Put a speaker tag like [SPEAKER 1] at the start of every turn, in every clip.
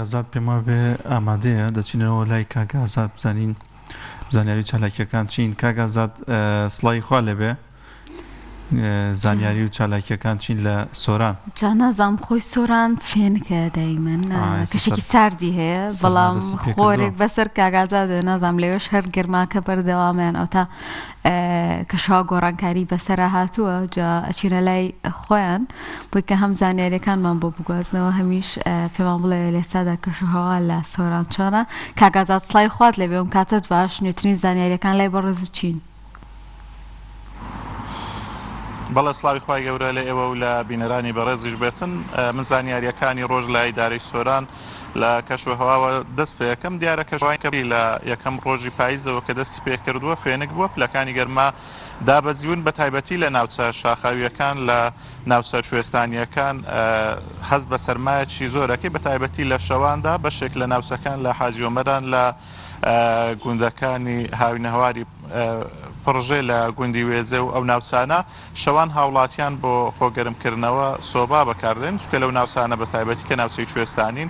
[SPEAKER 1] ئازاد پێما بێ ئامادەیە دەچینەوە لای کاگازات بزانین زانیاری چالاکیەکان چین. کاگازات سڵای خوا لێبێ زانیاری و چالاکیەکان چین لە سۆران.
[SPEAKER 2] جا نازام خۆی سۆران فێنکە دەیمەن کەشێکی ساردی هەیە بەڵام خۆرێک بەسەر کاگازات نازام لێوەش هەر گرماکە بەردەوامیان ئەو تا کەشوا گۆڕانکاری بەسەرا هاتووە جا ئەچینە لای خۆیان بۆی کە هەم زانیاریەکانمان بۆ بگوازنەوە هەمیش پێمان بڵێ لێستادا کەشوهەوا لە سۆران چۆنە. کاگازات سڵای خوات لێبێ ئەم کاتت باش نوێترین زانیاریەکان لای بەڕێز چین.
[SPEAKER 3] بەڵێ سڵاوی خوای گەورە لە ئێوە و لە بینەرانی بەڕێزیش بێتن. من زانیاریەکانی ڕۆژ لە ئیدارەی سۆران لە کەشوهەواوە دەست پێ یەکەم دیارە کەشوهەوای لە یەکەم ڕۆژی پاییزەوە کە دەستی پێ کردووە فێنک بووە پلەکانی گەرما دابەزیون بە تایبەتی لە ناوچە شاخاویەکان لە ناوچە کوێستانیەکان هەست بە سەرمایەکی زۆرەکەی بە تایبەتی لە شەواندا بەشێک لە ناوچەکان لە حاجیۆمەران لە گوندەکانی هاوینەهواری پڕژێ لە گوندی وێزێ و ئەو ناوچانە شەوان هاوڵاتیان بۆ خۆگەرمکردنەوە سۆبا بەکاردێن چکە لەو ناوچانە بە تایبەتی کە ناوچەی کوێستانین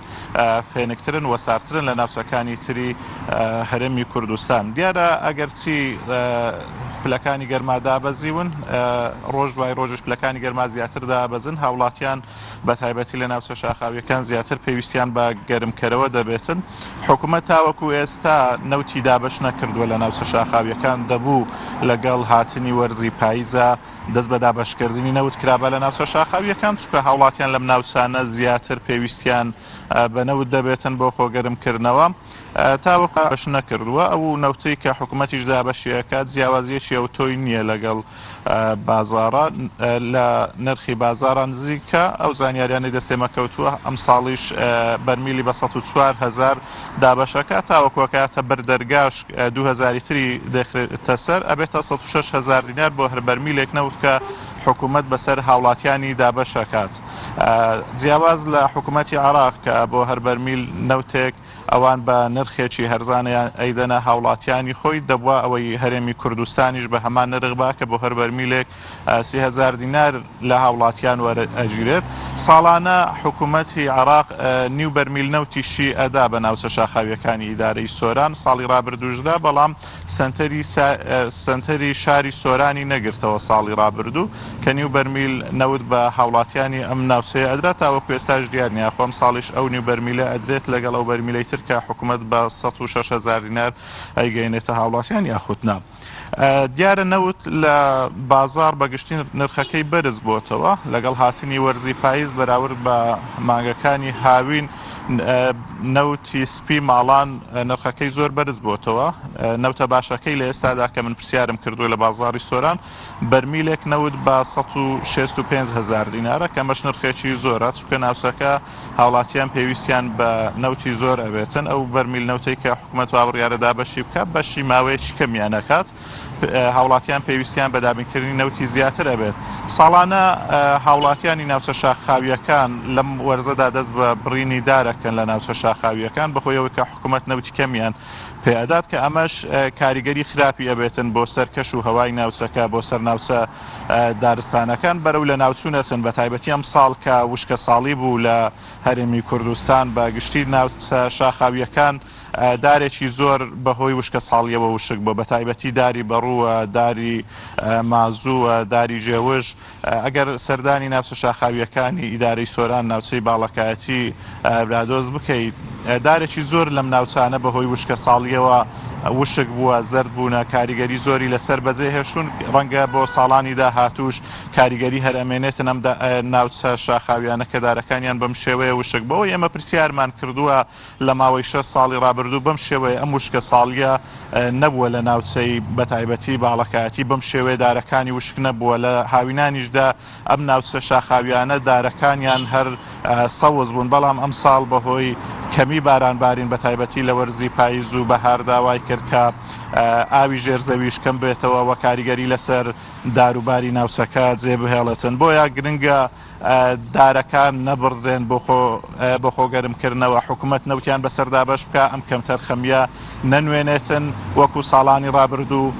[SPEAKER 3] فێنکترن و سارترن لە ناوچەکانی تری هەرێمی کوردستان. دیارە ئەگەر چی پلەکانی گەرما دابەزیون ڕۆژ دوای ڕۆژش پلەکانی گەرما زیاتر دابەزن هاوڵاتیان بە تایبەتی لە ناوچە شاخاویەکان زیاتر پێویستیان بە گەرمکەرەوە دەبێتن. حکوومەت تاوەکو ئێستا نەوتی دابەش نەکردووە لە ناوچە شاخاویەکان دەبوو لەگەڵ هاتنی وەرزی پاییزە دەست بە دابەشکردنی نەوت کرابە لە ناوچە شاخاویەکان چکە هاوڵاتیان لەم ناوچانە زیاتر پێویستیان بە نەوت دەبێتن بۆ خۆگەرمکردنەوە تاوەکو بەش نەکردووە. ئەو نەوتەی کە حکوومەتیش دابەشیەکات جیاوازیەکی ئەو تۆی نییە لەگەڵ بازاڕە لە نرخی بازاڕان نزیکە ئەو زانیاریانی دەستێمەکەوتووە ئەم ساڵیش بەرمیلی بە 104,000 دابەشەکە تاوەکوەکەاتە بەردەرگاش 2000 تری دەخرێتە سەر ئەبێتە 106,000 دینار بۆ هەر بەرمیلێک نەوت کە حکوومەت بەسەر هاوڵاتیانی دابەشەکات. جیاواز لە حکوومەتی عێراق کە بۆ هەر بەرمیل نەوتێک ئەوان بە نرخێکی هەرزانیان ئەیدەنە هاوڵاتیانی خۆی دەبووە ئەوەی هەرێمی کوردستانیش بە هەمان نرخبا کە بۆ هەر بەرمیلێک 30,000 دینار لە هاوڵاتیان وەرئەگیرێت. ساڵانە حکوومەتی عێراق نیو بەرمیل نەوتیشی ئەدا بە ناوچە شاخاویەکانی ئیدارەی سۆران ساڵی ڕابردووشدا بەڵام سنتەری شاری سۆرانی نەگرتەوە ساڵی ڕابردوو کە نیو بەرمیل نەوت بە هاوڵاتیانی ئەم ناوچەیە ئەدرا تاوەکو ئێستاش دیار نییە خۆم ساڵیش ئەو نیو بەرمیلە ئەدرێت لەگەڵ ئەو بەرمیلەی تر کە حکوومەت بە 106,000 دینار ئەیگەینێتە هاوڵاتیان یاخودنا. دیارە نەوت لە بازار بەگشتی نرخەکەی بەرز بۆتەوە لەگەڵ هاتنی وەرزی پاییز بەراورد بە مانگەکانی هاوین نەوتی سپی ماڵان نرخەکەی زۆر بەرز بۆتەوە. نەوتە باشەکەی لە ئێستادا کە من پرسیارم کردووە لە بازاری سۆران بەرمیلێک نەوت بە 165,000 دینارە کە مەش نرخێکی زۆرە چونکە ناوچەکە هاوڵاتیان پێویستیان بە نەوتی زۆر ئەبێتن. ئەو بەرمیل نەوتەی کە حکوومەت وابڕیارەدا بەشی بکە بەشی ماوەیەکی کەمیانەکات هاوڵاتیان پێویستیان بە دابینکردنی نەوتی زیاتر ئەبێت. ساڵانە هاوڵاتیانی ناوچە شاخاویەکان لەم وەرزەدا دەست بە بڕینی دارەکەن لە ناوچە شاخاویەکان بەخۆیەوەی کە حکوومەت نەوتی کەمیان پێدات کە ئەمەش کاریگەری خراپی ئەبێتن بۆ سەرکەش و هەوای ناوچەکە بۆ سەر ناوچە دارستانەکان بەرەو لە ناوچوونەچن بە تایبەتی ئەم ساڵ کە وشکە ساڵی بوو لە هەرێمی کوردستان بە گشتی ناوچە شاخاویەکان دارێکی زۆر بەهۆی وشکە ساڵیەوە وشک بۆ بە تایبەتی داری بەڕووە داری مازووە داری جێوش. ئەگەر سەردانی ناوچە شاخاویەکانی ئیدارەی سۆران ناوچەی باڵەکایەتی برادۆز بکەیت دارێکی زۆر لەم ناوچانە بەهۆی وشکە ساڵیەوە وشک بووە زرد بوونە کاریگەری زۆری لەسەر بەجێ هێشتون ڕەنگە بۆ ساڵانی داهاتوش کاریگەری هەرئەمێنێتن ئەم ناوچە شاخاویانە کە دارەکانیان بەم شێوەیە وشک بەوە ئێمە پرسیارمان کردووە لە ماوەی 6 ساڵی ڕابردوو بەم شێوەیە ئەم وشکە ساڵیە نەبووە لە ناوچەی بە تایبەتی باڵەکایەتی بەم شێوەیە دارەکانی وشک نەبووە لە هاوینانیشدا ئەم ناوچە شاخاویانە دارەکانیان هەر سەوز بوون بەڵام ئەم ساڵ بەهۆی کەمی بارانبارین بە تایبەتی لە وەرزی پاییز و بەهار داوای کرد کە ئاوی ژێرزەویش کەم بێتەوە و کاریگەری لەسەر داروباری ناوچەکە جێبهێڵێتن بۆیە گرنگە دارەکان نەبڕدرێن بۆ خۆگەرمکردنەوە حکوومەت نەوتیان بەسەردا بەش بکە ئەم کەمتەر خەمیە نەنوێنێتن وەکو ساڵانی ڕابردوو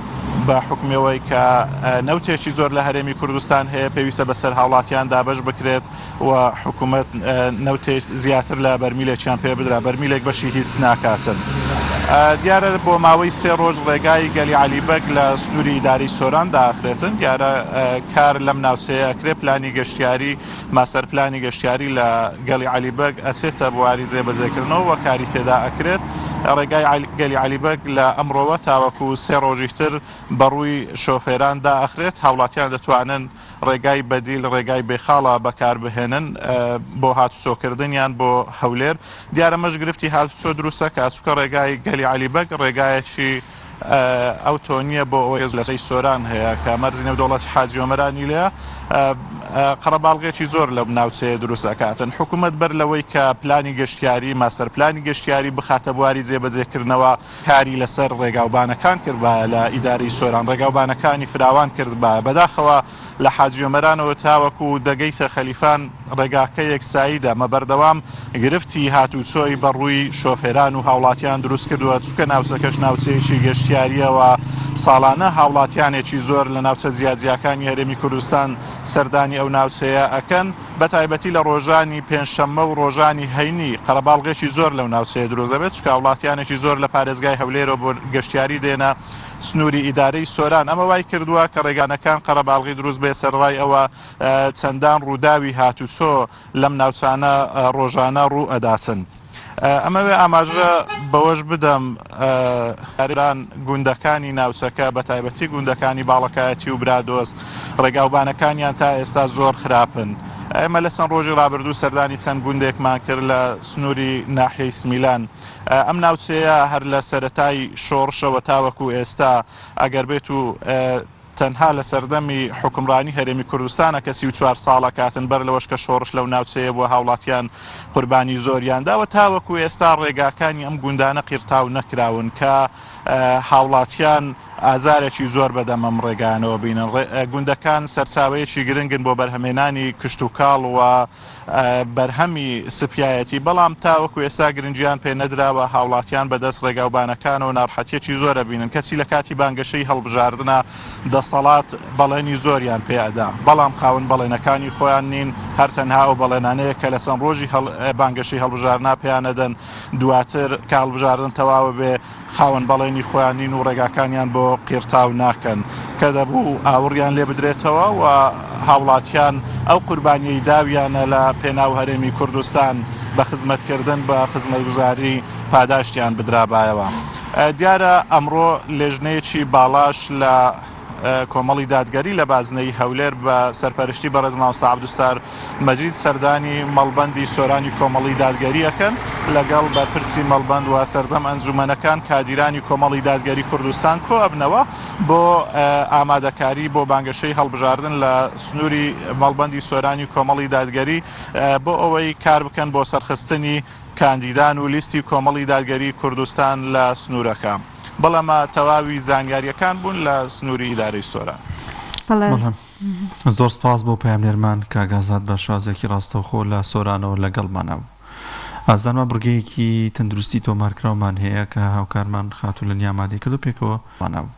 [SPEAKER 3] بە حکومەوەی کە نەوتێکی زۆر لە هەرێمی کوردستان هەیە پێویستە بەسەر هاوڵاتیان دابەش بکرێت و حکوومەت نەوتێک زیاتر لە بەرمیلێکیان پێ بدرا بەرمیلێک بەشی هیچ ناکاتن. دیارە بۆ ماوەی 3 ڕۆژ ڕێگای گەلی عەلیبەگ لە سنووری ئیداری سۆران داخرێتن. دیارە کار لەم ناوچەیە ئەکرێ پلانی گەشتیاری ماسەر پلانی گەشتیاری لە گەلی عەلیبەگ ئەچێتە بواری جێبەجێکردنەوە و کاری تێدا ئەکرێت. ڕێگای گەلی عەلیبەگ لە ئەمڕۆوە تاوەکو 3 ڕۆژی تر بەڕووی شۆفێران داخرێت. هاوڵاتیان دەتوانن ڕێگای بەدیل ڕێگای بێخاڵە بەکار بهێنن بۆ هاتوچۆکردنیان بۆ هەولێر. دیارە مەشگرفتی هاتوچۆ دروستە کە ئاچووکە ڕێگای گەلی عەلیبەگ ڕێگایەکی ئەو تۆنیە بۆ ئەوەی لەسەی سۆران هەیە کە مەرزی نێودەوڵەتی حاجی ئۆمەرانی لێە قەرەباڵغێکی زۆر لەو ناوچەیە دروست دەکاتن. حکوومەت بەر لەوەی کە پلانی گەشتیاری ماسەر پلانی گەشتیاری بخاتە بواری جێبەجێکردنەوە کاری لەسەر ڕێگاوبانەکان کردبایە لە ئیداری سۆران ڕێگاوبانەکانی فراوان کردبایە بەداخەوە لە حاجی ئۆمەرانەوە تاوەکو دەگەیتە خەلیفان ڕێگاکە یەکساییدا مەبەردەوام گرفتی هاتوچۆی بەڕووی شۆفێران و هاوڵاتیان دروست کردووە چونکە ناوچەکەش ناوچەیەکی گەشتیاریەوە ساڵانە هاوڵاتیانێکی زۆر لە ناوچە جیاجیەکانی هەرێمی کوردستان سەردانی ئەو ناوچەیە ئەکەن بە تایبەتی لە ڕۆژانی پێنجشەممە و ڕۆژانی هەینی قەرەباڵغێکی زۆر لەو ناوچەیە دروست دەبێت چونکە وڵاتیانێکی زۆر لە پارێزگای هەولێرەوە بۆ گەشتیاری دێنە سنووری ئیدارەی سۆران. ئەمە وای کردووە کە ڕێگانەکان قەرەباڵغی دروست بێ سەرڕای ئەوە چەندان ڕووداوی هاتوچۆ لەم ناوچانە ڕۆژانە ڕوو ئەداتن. ئەمەوێ ئاماژە بەوەش بدەم ئەران گوندەکانی ناوچەکە بە تایبەتی گوندەکانی باڵەکایەتی و برادۆست ڕێگاوبانەکانیان تا ئێستا زۆر خراپن. ئێمە لە چەند ڕۆژی ڕابردوو سەردانی چەند گوندێکمان کرد لە سنووری ناحیەی سمیلان. ئەم ناوچەیە هەر لە سەرەتای شۆڕشەوە تاوەکو ئێستا ئەگەر بێت و تەنها لە سەردەمی حکمڕانی هەرێمی کوردستانە کە 34 ساڵە کاتن بەر لەوەش کە شۆڕش لەو ناوچەیە بۆ هاوڵاتیان قوربانی زۆریان داوە تاوەکو ئێستا ڕێگاکانی ئەم گوندانە قیرتاو نەکراون کە هاوڵاتیان ئازارێکی زۆر بەدەم ئەم ڕێگانەوە بینن. گوندەکان سەرچاوەیەکی گرنگن بۆ بەرهەمێنانی کشت و کاڵ و بەرهەمی سپایەتی بەڵام تاوەکو ئێستا گرنگیان پێ نەدراوە هاوڵاتیان بەدەست ڕێگاوبانەکانەوە ناڕحەتیەکی زۆرە بینن کەچی لە کاتی بانگەشەی هەڵبژاردنە دەسەڵات بەڵێنی زۆریان پێدا بەڵام خاون بەڵێنەکانی خۆیان نین هەر تەنها ئەو بەڵێنانەیە کە لە چەند ڕۆژی بانگەشەی هەڵبژاردنا پێیانەدەن دواتر کە هەڵبژاردن تەواوە بێ خاون بەڵێنی خۆیان نین و ڕێگاکانیان بۆ قیرتاو ناکەن کە دەبوو ئاوڕیان لێ بدرێتەوە و هاوڵاتیان ئەو قوربانیەی داویانە لە پێناو هەرێمی کوردستان بە خزمەتکردن بە خزمەتگوزاری پاداشتیان بدرابایەوە. دیارە ئەمڕۆ لێژنەیەکی باڵاش لە کۆمەڵی دادگەری لە بازنەی هەولێر بە سەرپەرشتی بەڕێز مامۆستا عەبدولستار مەجید سەردانی مەڵبەندی سۆرانی کۆمەڵی دادگەریەکەن لەگەڵ بەرپرسی مەڵبەند و سەرجەم ئەنجومەنەکان کادیرانی کۆمەڵی دادگەری کوردستان کۆ ئەبنەوە بۆ ئامادەکاری بۆ بانگەشەی هەڵبژاردن لە سنووری مەڵبەندی سۆرانی کۆمەڵی دادگەری بۆ ئەوەی کار بکەن بۆ سەرخستنی کاندیدان و لیستی کۆمەڵی دادگەری کوردستان لە سنوورەکە. بەڵامە تەواوی زانیاریەکان بوون لە سنووری ئیدارەی سۆران.
[SPEAKER 1] زۆر سپاس بۆ پەیامنێرمان کاگازات بە شازێکی ڕاستەوخۆ لە سۆرانەوە لەگەڵمانە بوو. ئازانمان بڕگەیەکی تەندروستی تۆمارکراومان هەیە کە هاوکارمان خاتوو لە نیامادەی کردو پێکەوە مانە بوو.